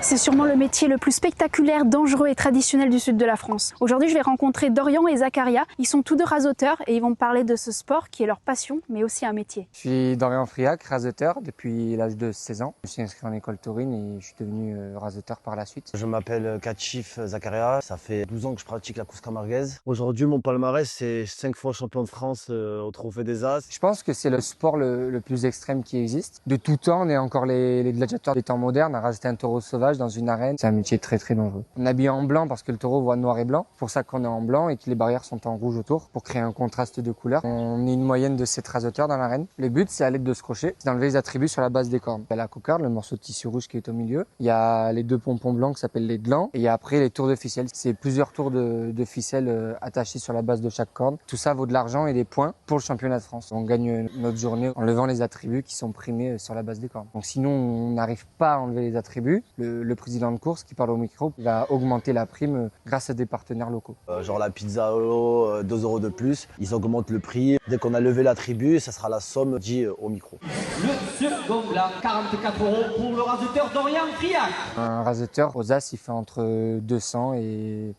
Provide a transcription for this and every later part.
C'est sûrement le métier le plus spectaculaire, dangereux et traditionnel du sud de la France. Aujourd'hui, je vais rencontrer Dorian et Zacharia. Ils sont tous deux rasoteurs et ils vont me parler de ce sport qui est leur passion, mais aussi un métier. Je suis Dorian Friac, raseteur depuis l'âge de 16 ans. Je me suis inscrit en école taurine et je suis devenu raseteur par la suite. Je m'appelle Kachif Zacharia, ça fait 12 ans que je pratique la course camarguaise. Aujourd'hui, mon palmarès, c'est 5 fois champion de France au Trophée des As. Je pense que c'est le sport le plus extrême qui existe. De tout temps, on est encore les gladiateurs des temps modernes à raseter un taureau sauvage dans une arène. C'est un métier très très dangereux. On est habillé en blanc parce que le taureau voit noir et blanc. C'est pour ça qu'on est en blanc et que les barrières sont en rouge autour pour créer un contraste de couleurs. On est une moyenne de 7 raseteurs dans l'arène. Le but, c'est à l'aide de ce crochet, c'est d'enlever les attributs sur la base des cornes. Il y a la cocarde, le morceau de tissu rouge qui est au milieu. Il y a les deux pompons blancs qui s'appellent les glands. Et il y a après les tours de ficelle. C'est plusieurs tours de ficelle attachés sur la base de chaque corne. Tout ça vaut de l'argent et des points pour le championnat de France. On gagne notre journée en levant les attributs qui sont primés sur la base des cornes. Donc sinon, on n'arrive pas à enlever les attributs. Le président de course qui parle au micro va augmenter la prime grâce à des partenaires locaux. Genre la pizza Holo, 2 € de plus. Ils augmentent le prix. Dès qu'on a levé l'attribut, ça sera la somme dit au micro. Le second là, 44 € pour le raseteur Dorian Friac. Un raseteur aux As, il fait entre 200 et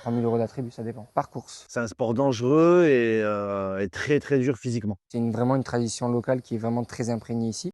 3000 € d'attribut, ça dépend, par course. C'est un sport dangereux et très très dur physiquement. C'est vraiment une tradition locale qui est vraiment très imprégnée ici.